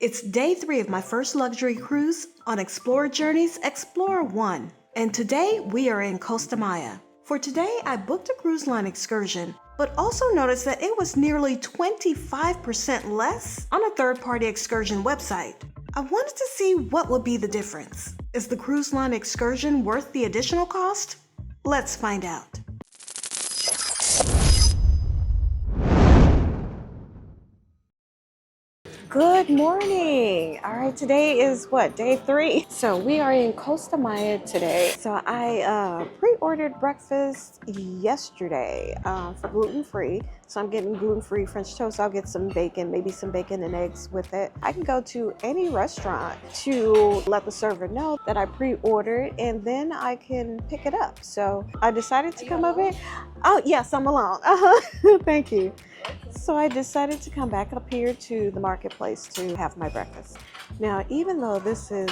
It's day 3 of my first luxury cruise on Explorer Journeys Explorer 1, and today we are in Costa Maya. For today, I booked a cruise line excursion, but also noticed that it was nearly 25% less on a third-party excursion website. I wanted to see what would be the difference. Is the cruise line excursion worth the additional cost? Let's find out. Good morning. All right, today is what, day 3? So we are in Costa Maya today. So I pre-ordered breakfast yesterday for gluten-free. So I'm getting gluten-free French toast. I'll get some bacon, maybe some bacon and eggs with it. I can go to any restaurant to let the server know that I pre-ordered, and then I can pick it up. So I decided to come up here. Oh yes, I'm alone. Thank you. So I decided to come back up here to the marketplace to have my breakfast. Now, even though this is,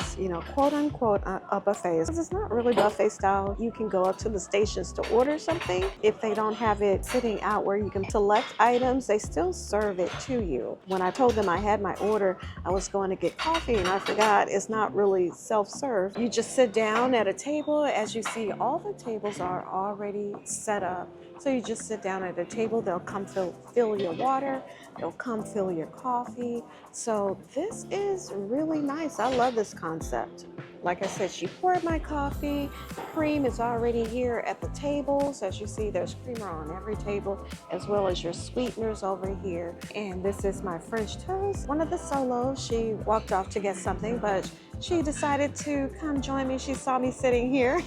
quote unquote a buffet, it's not really buffet style. You can go up to the stations to order something. If they don't have it sitting out where you can select items, they still serve it to you. When I told them I had my order, I was going to get coffee and I forgot it's not really self-serve. You just sit down at a table. As you see, all the tables are already set up. So you just sit down at a table, they'll come fill your water, they'll come fill your coffee. So this is really nice. I love this concept. Like I said, she poured my coffee. Cream is already here at the tables. As you see, there's creamer on every table, as well as your sweeteners over here. And this is my French toast. One of the solos, she walked off to get something, but she decided to come join me. She saw me sitting here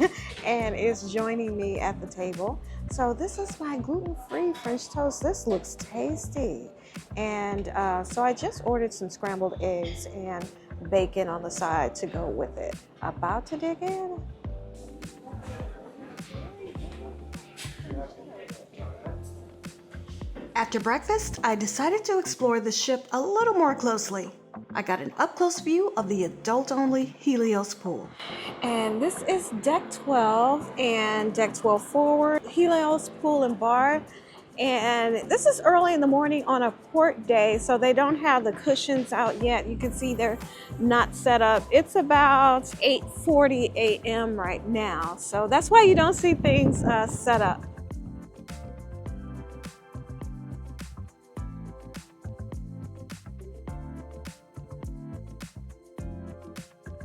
and is joining me at the table. So this is my gluten-free French toast. This looks tasty. And so I just ordered some scrambled eggs and bacon on the side to go with it. About to dig in. After breakfast, I decided to explore the ship a little more closely. I got an up-close view of the adult-only Helios pool. And this is deck 12 and deck 12 forward, Helios pool and bar. And this is early in the morning on a port day, so they don't have the cushions out yet. You can see they're not set up. It's about 8:40 a.m. right now, so that's why you don't see things set up.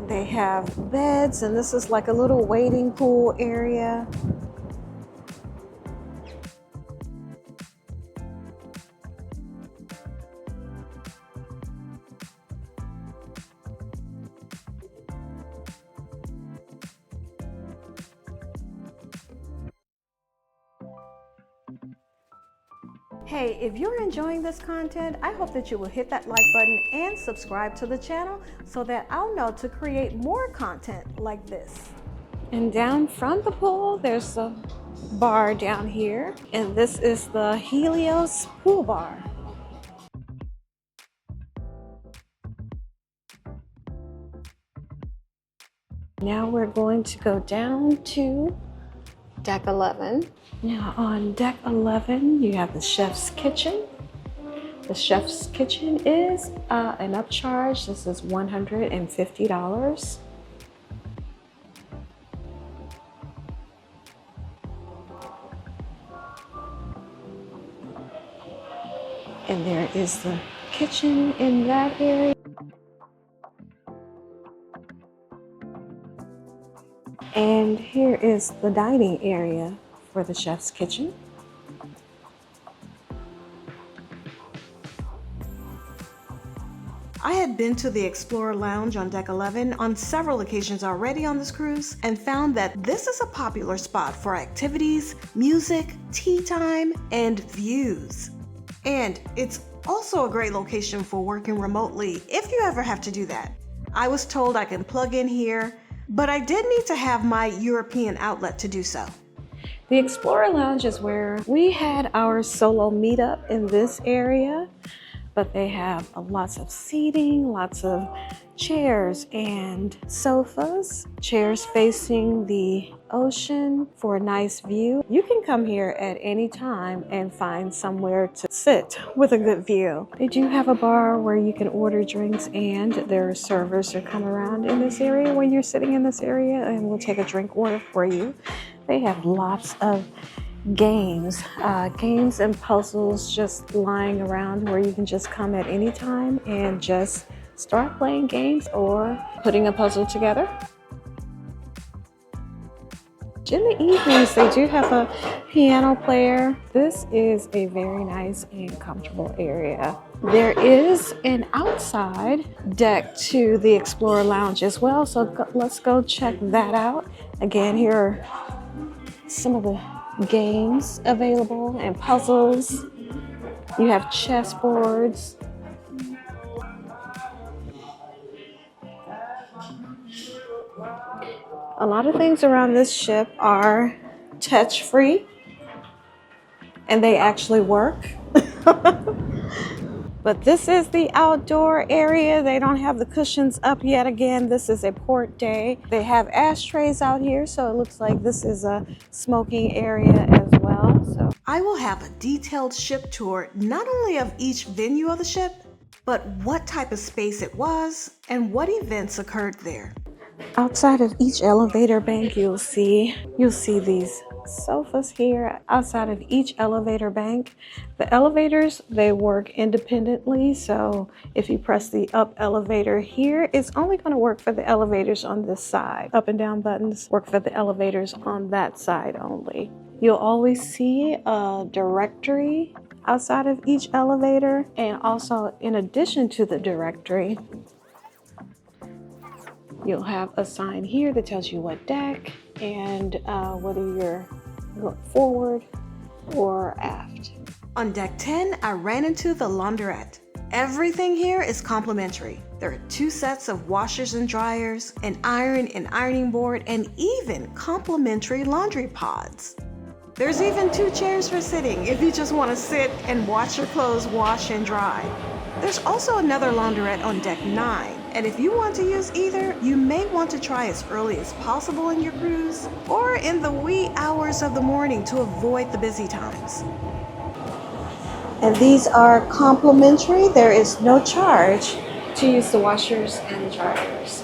They have beds, and this is like a little wading pool area. Hey, if you're enjoying this content, I hope that you will hit that like button and subscribe to the channel so that I'll know to create more content like this. And down from the pool, there's a bar down here, and this is the Helios pool bar. Now we're going to go down to deck 11. Now on deck 11, you have the chef's kitchen. The chef's kitchen is an upcharge. This is $150. And there is the kitchen in that area. And here is the dining area for the chef's kitchen. I had been to the Explorer Lounge on deck 11 on several occasions already on this cruise and found that this is a popular spot for activities, music, tea time, and views. And it's also a great location for working remotely if you ever have to do that. I was told I can plug in here, but I did need to have my European outlet to do so. The Explorer Lounge is where we had our solo meetup in this area, but they have lots of seating, lots of chairs and sofas. Chairs facing the ocean for a nice view. You can come here at any time and find somewhere to sit with a good view. They do have a bar where you can order drinks, and there are servers that come around in this area when you're sitting in this area and will take a drink order for you. They have lots of games and puzzles just lying around where you can just come at any time and just start playing games or putting a puzzle together. In the evenings, they do have a piano player. This is a very nice and comfortable area. There is an outside deck to the Explorer Lounge as well, so let's go check that out. Again, here are some of the games available and puzzles. You have chess boards. A lot of things around this ship are touch-free, and they actually work. But this is the outdoor area. They don't have the cushions up yet. Again, this is a port day. They have ashtrays out here, so it looks like this is a smoking area as well. So I will have a detailed ship tour, not only of each venue of the ship, but what type of space it was and what events occurred there. Outside of each elevator bank, you'll see these sofas here outside of each elevator bank. The elevators, they work independently, so if you press the up elevator here, it's only going to work for the elevators on this side. Up and down buttons work for the elevators on that side only. You'll always see a directory outside of each elevator, and also in addition to the directory, you'll have a sign here that tells you what deck and whether you're going forward or aft. On deck 10, I ran into the Launderette. Everything here is complimentary. There are 2 sets of washers and dryers, an iron and ironing board, and even complimentary laundry pods. There's even 2 chairs for sitting if you just want to sit and watch your clothes wash and dry. There's also another Launderette on deck 9. And if you want to use either, you may want to try as early as possible in your cruise or in the wee hours of the morning to avoid the busy times. And these are complimentary. There is no charge to use the washers and the dryers.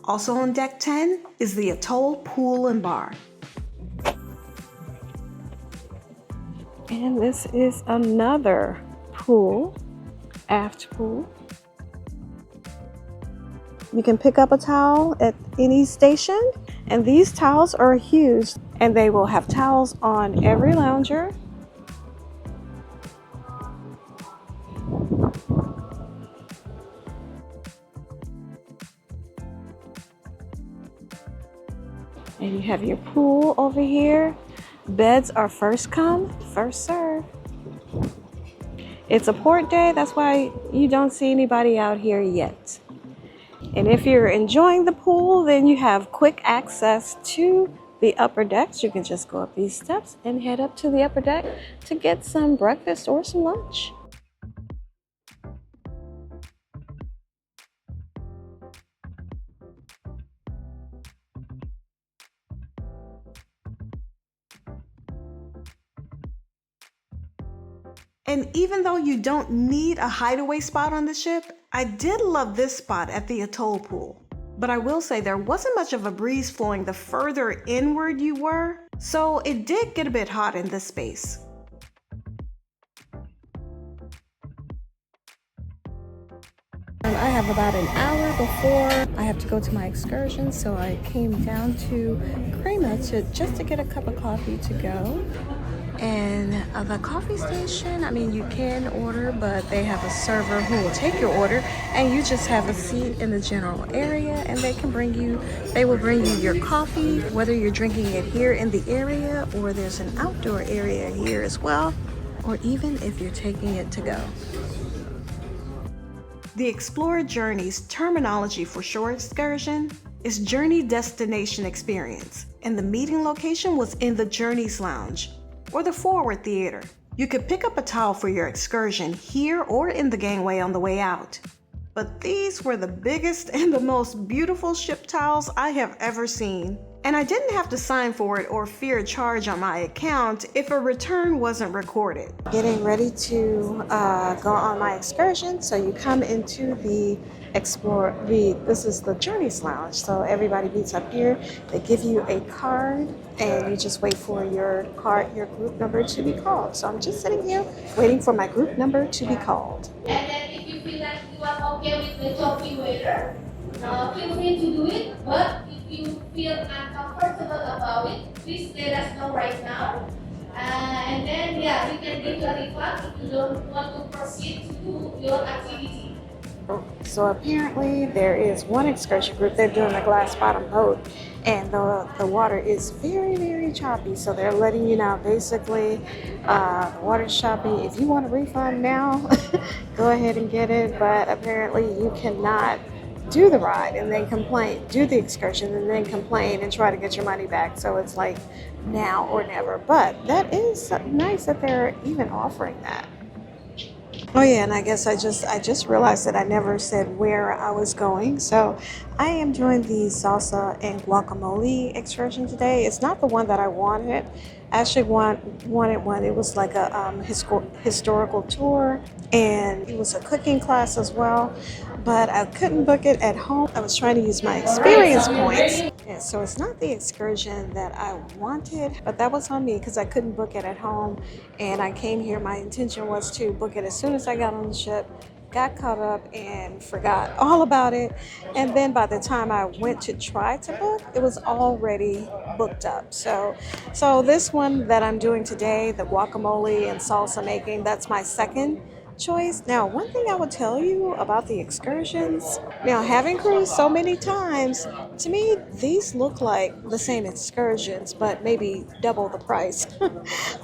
Also on deck 10 is the Atoll pool and bar. And this is another pool, aft pool. You can pick up a towel at any station, and these towels are huge, and they will have towels on every lounger. And you have your pool over here. Beds are first come, first serve. It's a port day, that's why you don't see anybody out here yet. And if you're enjoying the pool, then you have quick access to the upper decks. You can just go up these steps and head up to the upper deck to get some breakfast or some lunch. And even though you don't need a hideaway spot on the ship, I did love this spot at the Atoll pool. But I will say there wasn't much of a breeze flowing the further inward you were, so it did get a bit hot in this space. I have about an hour before I have to go to my excursion, so I came down to Crema just to get a cup of coffee to go. And the coffee station, I mean, you can order, but they have a server who will take your order, and you just have a seat in the general area, and they will bring you your coffee, whether you're drinking it here in the area or there's an outdoor area here as well, or even if you're taking it to go. The Explorer Journeys terminology for shore excursion is Journey Destination Experience, and the meeting location was in the Journeys Lounge or the Forward Theater. You could pick up a towel for your excursion here or in the gangway on the way out. But these were the biggest and the most beautiful ship towels I have ever seen. And I didn't have to sign for it or fear a charge on my account if a return wasn't recorded. Getting ready to go on my excursion. So you come into the this is the Journeys Lounge. So everybody meets up here. They give you a card and you just wait for your group number to be called. So I'm just sitting here waiting for my group number to be called. And then if you feel like you are okay with the choppy waiter, feel free to do it. But if you feel uncomfortable about it, please let us know right now. And then, yeah, we can give you a refund if you don't want to proceed to do your activity. So apparently there is one excursion group, they're doing a glass bottom boat, and the water is very, very choppy. So they're letting you know basically the water's choppy. If you want a refund now, go ahead and get it. But apparently you cannot do the ride and then complain, do the excursion and then complain and try to get your money back. So it's like now or never. But that is nice that they're even offering that. Oh yeah, and I guess I just realized that I never said where I was going. So I am doing the Salsa and Guacamole excursion today. It's not the one that I wanted. I actually wanted one. It was like a historical tour, and it was a cooking class as well. But I couldn't book it at home. I was trying to use my experience points. Yeah, so it's not the excursion that I wanted, but that was on me because I couldn't book it at home. And I came here, my intention was to book it as soon as I got on the ship, got caught up and forgot all about it. And then by the time I went to try to book, it was already booked up. So this one that I'm doing today, the guacamole and salsa making, that's my second choice. Now, one thing I would tell you about the excursions, now having cruised so many times, to me these look like the same excursions but maybe double the price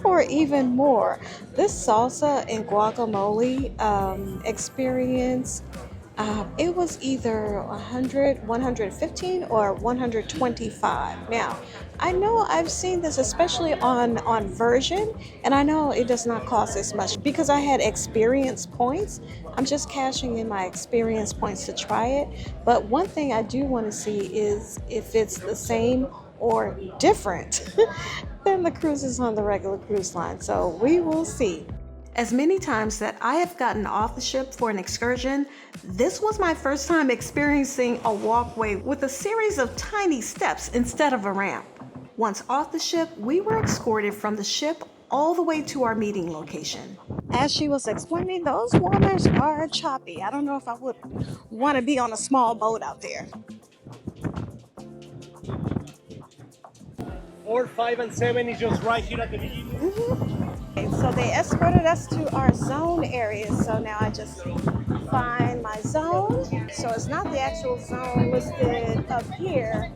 or even more. This salsa and guacamole experience, it was either 100, 115 or 125. Now, I know I've seen this especially on Virgin, and I know it does not cost as much because I had experience points. I'm just cashing in my experience points to try it. But one thing I do want to see is if it's the same or different than the cruises on the regular cruise line. So we will see. As many times that I have gotten off the ship for an excursion, this was my first time experiencing a walkway with a series of tiny steps instead of a ramp. Once off the ship, we were escorted from the ship all the way to our meeting location. As she was explaining, those waters are choppy. I don't know if I would want to be on a small boat out there. 4, 5, and 7 is just right here at the beginning. Okay, so they escorted us to our zone area. So now I just find my zone. So it's not the actual zone listed up here.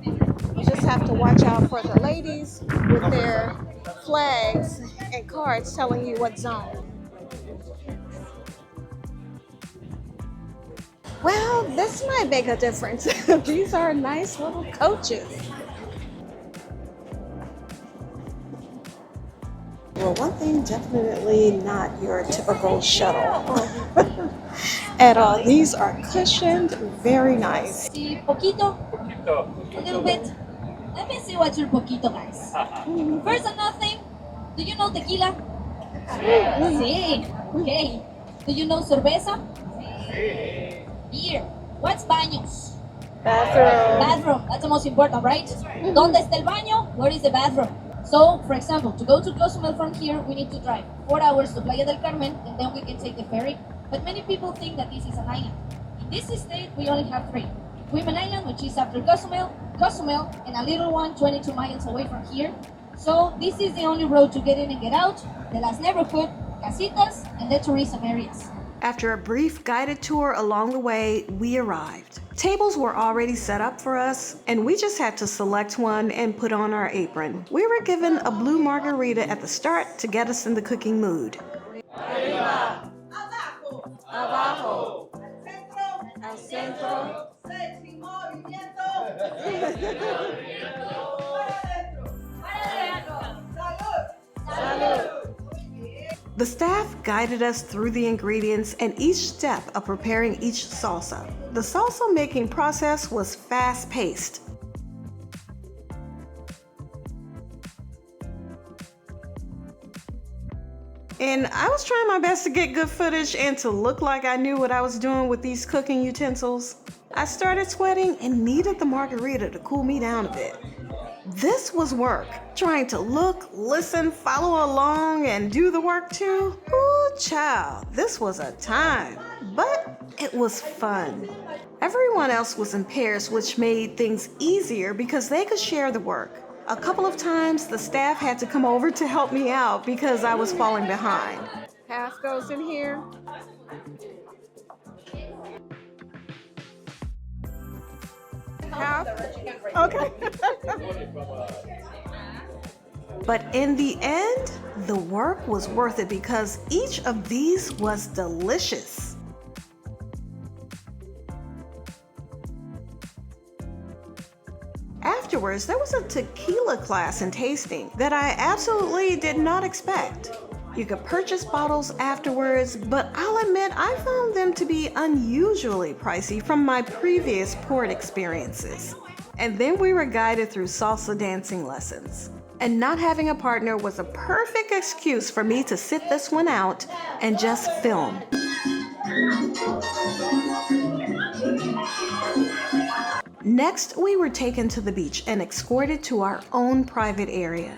You just have to watch out for the ladies with their flags and cards telling you what zone. Well, this might make a difference. These are nice little coaches. Well, one thing, definitely not your typical shuttle at all. These are cushioned, very nice. See, poquito, a little bit. Let me see what your poquito, guys. First and nothing, do you know tequila? Sí. Okay. Do you know cerveza? Beer. What's baños? Bathroom. Bathroom. That's the most important, right? ¿Dónde está el baño? Where is the bathroom? So, for example, to go to Cozumel from here, we need to drive 4 hours to Playa del Carmen, and then we can take the ferry. But many people think that this is an island. In this state, we only have 3. Women Island, which is after Cozumel, and a little one 22 miles away from here. So this is the only road to get in and get out, the last neighborhood, casitas, and the tourism areas. After a brief guided tour along the way, we arrived. Tables were already set up for us, and we just had to select one and put on our apron. We were given a blue margarita at the start to get us in the cooking mood. Arriba, abajo, abajo, al centro, al centro, sexy movimiento. The staff guided us through the ingredients and each step of preparing each salsa. The salsa making process was fast-paced. And I was trying my best to get good footage and to look like I knew what I was doing with these cooking utensils. I started sweating and needed the margarita to cool me down a bit. This was work, trying to look, listen, follow along, and do the work too. Ooh, child, this was a time, but it was fun. Everyone else was in pairs, which made things easier because they could share the work. A couple of times, the staff had to come over to help me out because I was falling behind. Half goes in here. Half? Okay. But in the end, the work was worth it because each of these was delicious. Afterwards, there was a tequila class in tasting that I absolutely did not expect. You could purchase bottles afterwards, but I'll admit I found them to be unusually pricey from my previous port experiences. And then we were guided through salsa dancing lessons. And not having a partner was a perfect excuse for me to sit this one out and just film. Next, we were taken to the beach and escorted to our own private area.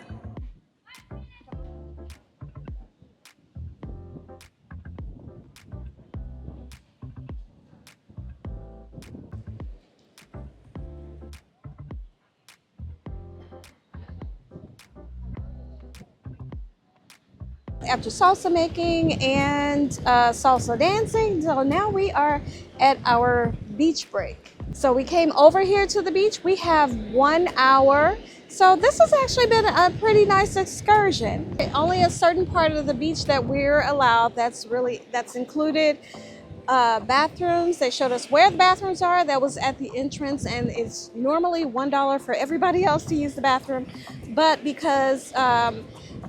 After salsa making and salsa dancing, so now we are at our beach break. So we came over here to the beach. We have 1 hour. So this has actually been a pretty nice excursion. Only a certain part of the beach that we're allowed, that's included bathrooms. They showed us where the bathrooms are. That was at the entrance, and it's normally $1 for everybody else to use the bathroom. But because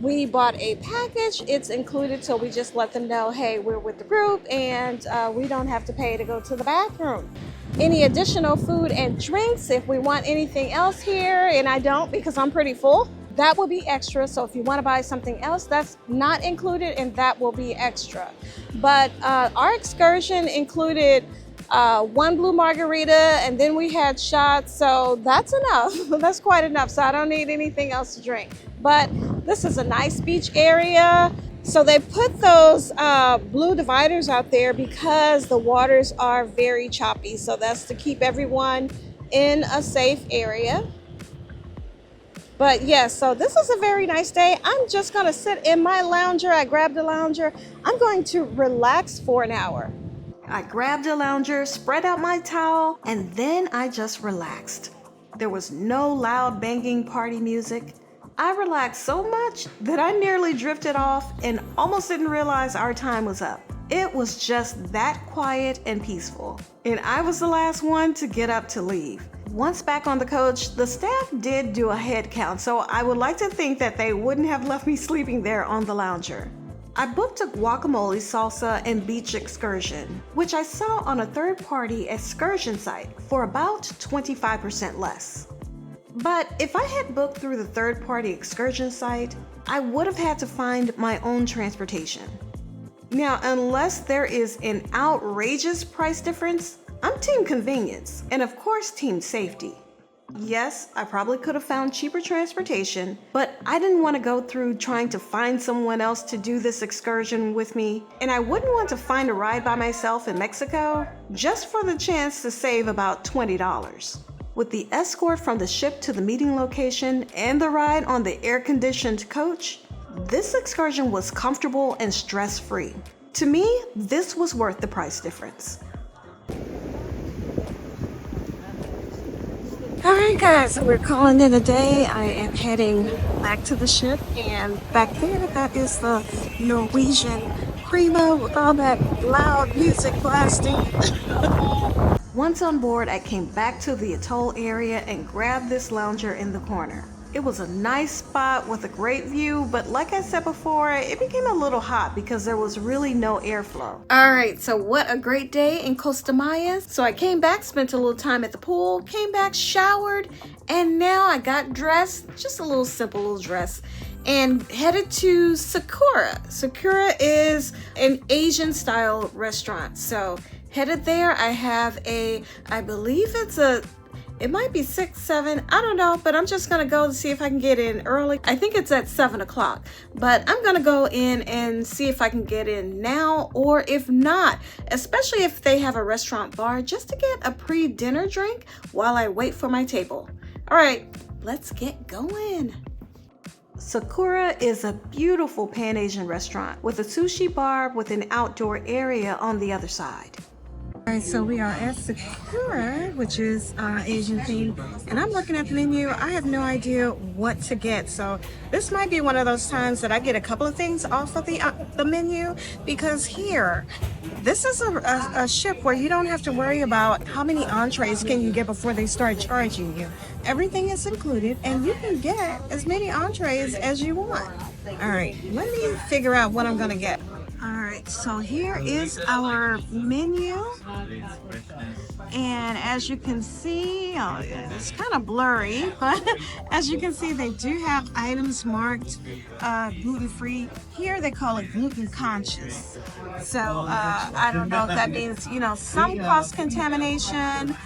we bought a package, it's included, so we just let them know, hey, we're with the group and we don't have to pay to go to the bathroom. Any additional food and drinks, if we want anything else here, and I don't because I'm pretty full, that will be extra. So if you want to buy something else, that's not included and that will be extra. But our excursion included 1 blue margarita, and then we had shots, so that's enough. That's quite enough, so I don't need anything else to drink. But this is a nice beach area. So they put those blue dividers out there because the waters are very choppy. So that's to keep everyone in a safe area. But yes, so this is a very nice day. I'm just gonna sit in my lounger. I grabbed a lounger. I'm going to relax for an hour. I grabbed a lounger, spread out my towel, and then I just relaxed. There was no loud banging party music. I relaxed so much that I nearly drifted off and almost didn't realize our time was up. It was just that quiet and peaceful. And I was the last one to get up to leave. Once back on the coach, the staff did do a head count, so I would like to think that they wouldn't have left me sleeping there on the lounger. I booked a guacamole, salsa, and beach excursion, which I saw on a third-party excursion site for about 25% less. But if I had booked through the third-party excursion site, I would have had to find my own transportation. Now, unless there is an outrageous price difference, I'm team convenience, and of course team safety. Yes, I probably could have found cheaper transportation, but I didn't want to go through trying to find someone else to do this excursion with me, and I wouldn't want to find a ride by myself in Mexico just for the chance to save about $20. With the escort from the ship to the meeting location and the ride on the air-conditioned coach, this excursion was comfortable and stress-free. To me, this was worth the price difference. All right, guys, so we're calling it a day. I am heading back to the ship, and back there, that is the Norwegian Crema with all that loud music blasting. Once on board, I came back to the Atoll area and grabbed this lounger in the corner. It was a nice spot with a great view, but like I said before, it became a little hot because there was really no airflow. All right, so what a great day in Costa Maya. So I came back, spent a little time at the pool, came back, showered, and now I got dressed, just a little simple little dress, and headed to Sakura. Sakura is an Asian style restaurant. So headed there. I have I believe it might be 6, 7, I don't know, but I'm just gonna go to see if I can get in early. I think it's at 7 o'clock, but I'm gonna go in and see if I can get in now, or if not, especially if they have a restaurant bar, just to get a pre-dinner drink while I wait for my table. All right, let's get going. Sakura is a beautiful Pan-Asian restaurant with a sushi bar with an outdoor area on the other side. All right, so we are at Sakura, which is Asian themed, and I'm looking at the menu. I have no idea what to get, so this might be one of those times that I get a couple of things off of the menu, because here, this is a ship where you don't have to worry about how many entrees can you get before they start charging you. Everything is included, and you can get as many entrees as you want. All right, let me figure out what I'm gonna get. All right, so here is our menu, and as you can see, it's kind of blurry, but as you can see, they do have items marked gluten-free. Here they call it gluten conscious. So I don't know if that means, you know, some cross-contamination.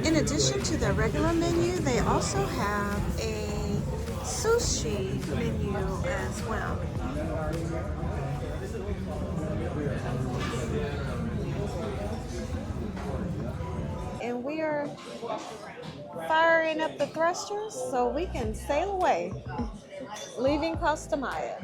In addition to the regular menu, they also have a sushi menu as well. And we are firing up the thrusters so we can sail away, leaving Costa Maya.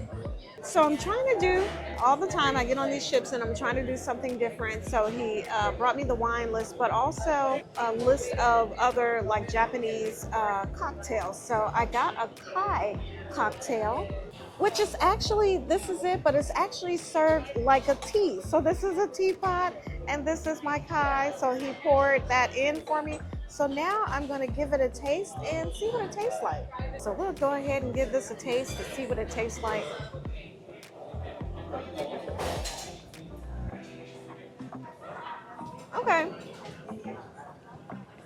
So I'm trying to do, all the time I get on these ships and I'm trying to do something different. So he brought me the wine list, but also a list of other like Japanese cocktails. So I got a Kai cocktail, which is actually, this is it, but it's actually served like a tea. So this is a teapot and this is my Kai. So he poured that in for me. So now I'm gonna give it a taste and see what it tastes like. So we'll go ahead and give this a taste to see what it tastes like. Okay.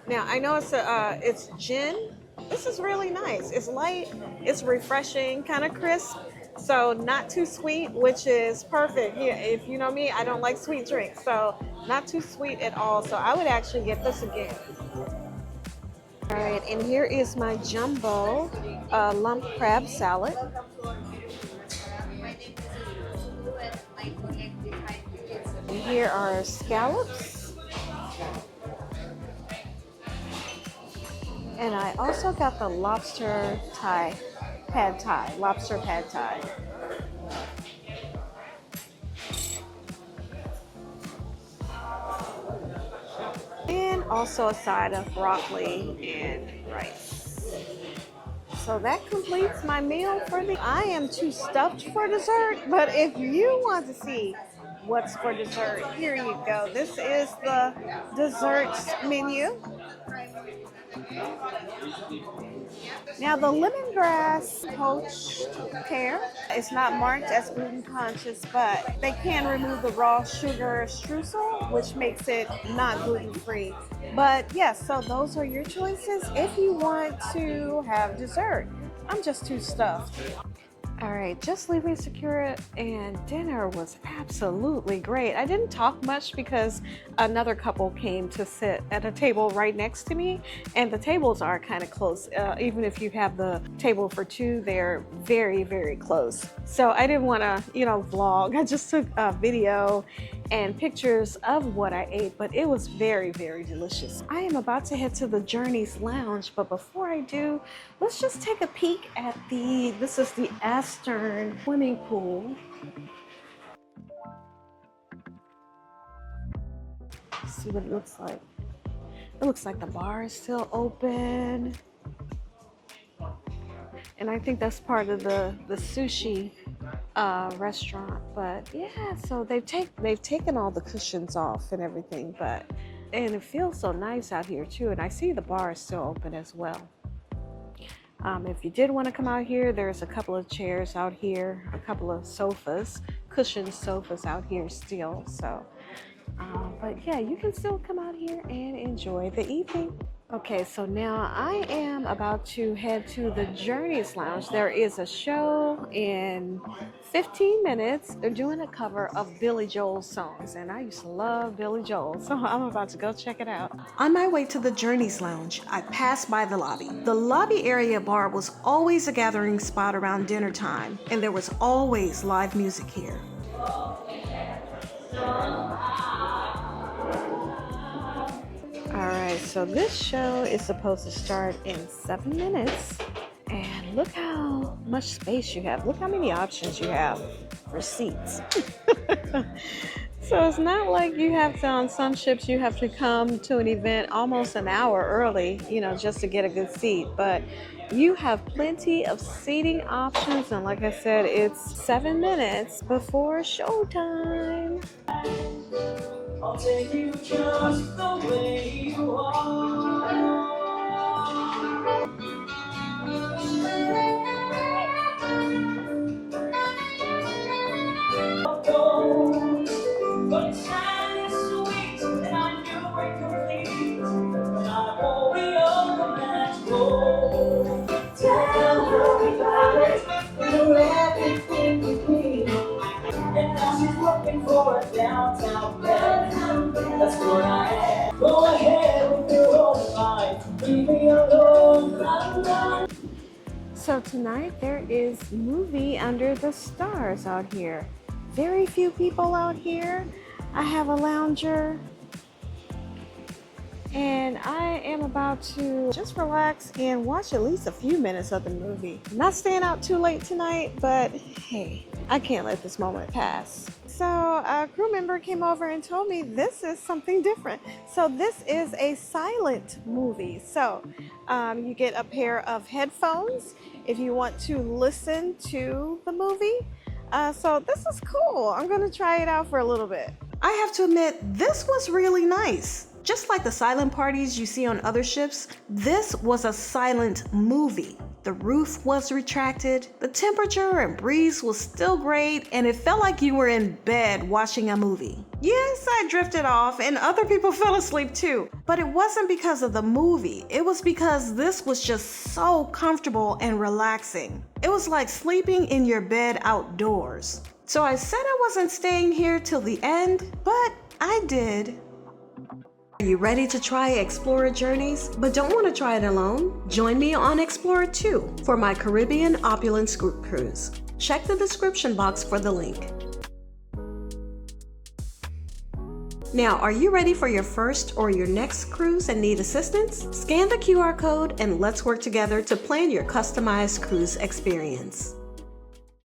Now I know it's gin. This is really nice. It's light, it's refreshing, kind of crisp. So not too sweet, which is perfect. Yeah, if you know me, I don't like sweet drinks. So not too sweet at all. So I would actually get this again. All right, and here is my jumbo lump crab salad. And here are scallops. And I also got the lobster pad thai. And also a side of broccoli and rice. So that completes my meal for the. I am too stuffed for dessert, but if you want to see what's for dessert, here you go. This is the desserts menu. Now the lemongrass poached pear is not marked as gluten conscious, but they can remove the raw sugar streusel, which makes it not gluten free. But yes, so those are your choices if you want to have dessert. I'm just too stuffed. All right, just leaving Sakura, and dinner was absolutely great. I didn't talk much because another couple came to sit at a table right next to me, and the tables are kind of close. Even if you have the table for two, they're very, very close. So I didn't want to, vlog. I just took a video and pictures of what I ate, but it was very, very delicious. I am about to head to the Journeys Lounge, but before I do, let's just take a peek at this is the Astern swimming pool. Let's see what it looks like. It looks like the bar is still open. And I think that's part of the sushi restaurant. But yeah, so they've taken all the cushions off and everything, but And it feels so nice out here too. And I see the bar is still open as well. If you did want to come out here, there's a couple of chairs out here, a couple of sofas, cushioned sofas out here still. So, but yeah, you can still come out here and enjoy the evening. Okay, so now I am about to head to the Journeys Lounge. There is a show in 15 minutes. They're doing a cover of Billy Joel's songs, and I used to love Billy Joel, so I'm about to go check it out. On my way to the Journeys Lounge, I passed by the lobby. The lobby area bar was always a gathering spot around dinner time, and there was always live music here. Alright, so this show is supposed to start in 7 minutes. And look how much space you have. Look how many options you have for seats. So it's not like you have to, on some ships, you have to come to an event almost an hour early, you know, just to get a good seat. But you have plenty of seating options. And like I said, it's 7 minutes before showtime. I'll take you just the way you are. But it's sad and sweet, and I knew it complete. But I won't be unromantical. Tell her about it, do everything you need. And now she's looking for a downtown bed. That's what I am. Go ahead with your own life. Leave me alone. So tonight there is Movie Under the Stars out here. Very few people out here. I have a lounger. And I am about to just relax and watch at least a few minutes of the movie. Not staying out too late tonight, but hey, I can't let this moment pass. So a crew member came over and told me this is something different. So this is a silent movie. So you get a pair of headphones if you want to listen to the movie. So this is cool. I'm gonna try it out for a little bit. I have to admit, this was really nice. Just like the silent parties you see on other ships, this was a silent movie. The roof was retracted, the temperature and breeze was still great, and it felt like you were in bed watching a movie. Yes, I drifted off and other people fell asleep too, but it wasn't because of the movie. It was because this was just so comfortable and relaxing. It was like sleeping in your bed outdoors. So I said I wasn't staying here till the end, but I did. Are you ready to try EXPLORA Journeys, but don't want to try it alone? Join me on EXPLORA 2 for my Caribbean Opulence Group Cruise. Check the description box for the link. Now, are you ready for your first or your next cruise and need assistance? Scan the QR code and let's work together to plan your customized cruise experience.